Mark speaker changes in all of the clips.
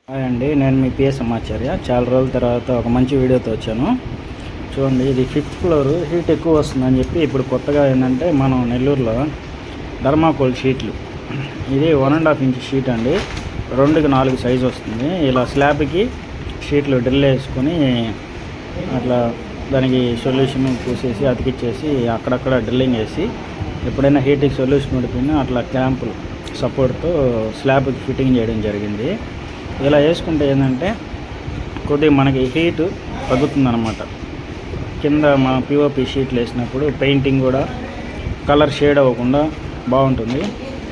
Speaker 1: Hi అండి, నేను మీ PS సమాచార్య. చాలా రోజుల తర్వాత ఒక మంచి వీడియోతో వచ్చాను. చూడండి, ఇది 5th ఫ్లోర్ హీట్ ఎక్కువ వస్తుందని చెప్పి ఇప్పుడు కొత్తగా ఏంటంటే మనం నెల్లూరులో థర్మాకోల్ షీట్లు, ఇది 1.5 ఇంచ్ షీట్ అండి, 2కి 4 సైజు వస్తుంది. ఇలా స్లాబ్కి షీట్లు డ్రిల్ వేసుకొని అట్లా దానికి సొల్యూషన్ పూసేసి అతికిచ్చేసి అక్కడక్కడ డ్రిల్లింగ్ వేసి ఎప్పుడైనా హీట్కి సొల్యూషన్ పడిపోయినా అట్లా క్లాంపులు సపోర్ట్తో స్లాబ్కి ఫిట్టింగ్ చేయడం జరిగింది. ఇలా వేసుకుంటే ఏంటంటే కొద్దిగా మనకి హీట్ తగ్గుతుందన్నమాట. కింద మన పిఓపి షీట్లు వేసినప్పుడు పెయింటింగ్ కూడా కలర్ షేడ్ అవ్వకుండా బాగుంటుంది.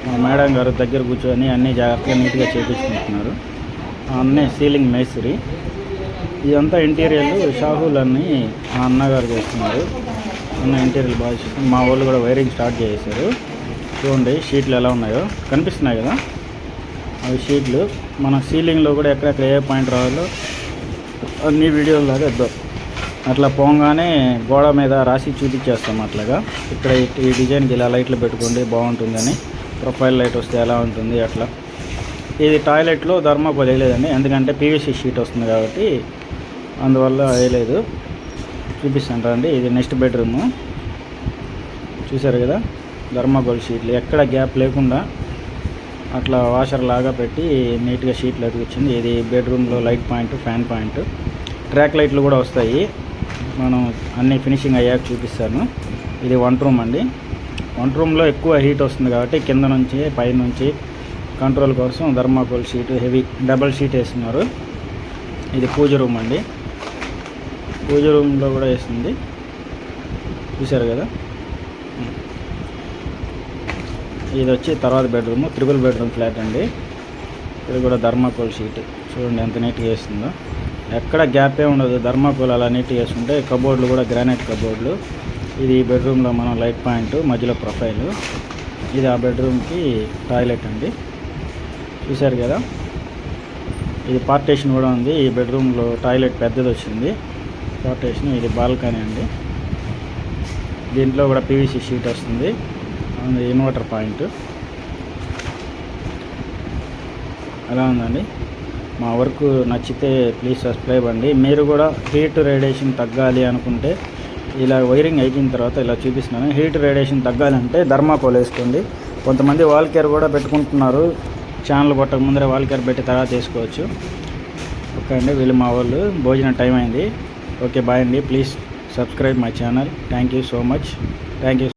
Speaker 1: మా మేడం గారు దగ్గర కూర్చొని అన్నీ జాగ్రత్తగా నీట్గా చేపించుకుంటున్నారు. అన్నీ సీలింగ్ మేస్త్రి. ఇదంతా ఇంటీరియర్లు షాహులన్నీ మా అన్నగారు చేస్తున్నారు. అన్న ఇంటీరియర్ బాగా చేస్తున్నారు. మా వాళ్ళు కూడా వైరింగ్ స్టార్ట్ చేశారు. చూడండి షీట్లు ఎలా ఉన్నాయో కనిపిస్తున్నాయి కదా, అవి షీట్లు. మన సీలింగ్లో కూడా ఎక్కడెక్కడ ఏ పాయింట్ రావాలో అన్ని వీడియోలాగా ఇద్దాం. అట్లా పోగానే గోడ మీద రాసి చూపించేస్తాం. అట్లాగా ఇక్కడ ఈ డిజైన్కి ఇలా లైట్లు పెట్టుకోండి బాగుంటుందని, ప్రొఫైల్ లైట్ వస్తే ఎలా ఉంటుంది అట్లా. ఇది టాయిలెట్లో థర్మాకోల్ వేయలేదండి, ఎందుకంటే పీవీసీ షీట్ వస్తుంది కాబట్టి అందువల్ల వేయలేదు. చూపిస్తాను రండి. ఇది నెక్స్ట్ బెడ్రూము. చూసారు కదా, థర్మాకోల్ షీట్లు ఎక్కడ గ్యాప్ లేకుండా అట్లా వాషర్ లాగా పెట్టి నీట్గా షీట్లు అతికిచ్చింది. ఇది బెడ్రూమ్లో light point, fan point, track లైట్లు కూడా వస్తాయి. మనం అన్ని ఫినిషింగ్ అయ్యాక చూపిస్తాను. ఇది వంట రూమ్ అండి. వంట రూమ్లో ఎక్కువ హీట్ వస్తుంది కాబట్టి కింద నుంచి పై నుంచి కంట్రోల్ కోసం thermocol sheet heavy double sheet వేస్తున్నారు. ఇది పూజ రూమ్ అండి. పూజ రూమ్లో కూడా వేస్తుంది. చూసారు కదా, ఇది వచ్చి తర్వాత బెడ్రూమ్, 3 బెడ్రూమ్ ఫ్లాట్ అండి. ఇది కూడా థర్మాకోల్ షీట్. చూడండి ఎంత నీట్గా వేస్తుందో, ఎక్కడ గ్యాపే ఉండదు. థర్మాకోల్ అలా నీట్గా వేసుకుంటే కబోర్డులు కూడా గ్రానైట్ కబోర్డులు. ఇది బెడ్రూమ్లో మనం లైట్ పాయింట్, మధ్యలో ప్రొఫైలు. ఇది ఆ బెడ్రూమ్కి టాయిలెట్ అండి. చూశారు కదా, ఇది పార్టేషన్ కూడా ఉంది. ఈ బెడ్రూమ్లో టాయిలెట్ పెద్దది వచ్చింది పార్టేషన్. ఇది బాల్కనీ అండి. దీంట్లో కూడా పీవీసీ షీట్ వస్తుంది. ఇన్వర్టర్ పాయింట్ ఎలా ఉందండి. మా వర్క్ నచ్చితే ప్లీజ్ సబ్స్క్రైబ్ అండి. మీరు కూడా హీట్ రేడియేషన్ తగ్గాలి అనుకుంటే ఇలా వైరింగ్ అయిపోయిన తర్వాత ఇలా చూపిస్తున్నాను. హీట్ రేడియేషన్ తగ్గాలంటే థర్మాకోల్ వేసుకోండి. కొంతమంది వాల్ కేర్ కూడా పెట్టుకుంటున్నారు. ఛానల్ కొట్టక ముందరే వాల్ కేర్ పెట్టి తర్వాత వేసుకోవచ్చు. ఓకే అండి, వీళ్ళు మా వాళ్ళు. భోజనం టైం అయింది. ఓకే, బాయ్ అండి. Please subscribe my channel. Thank you so much. Thank you.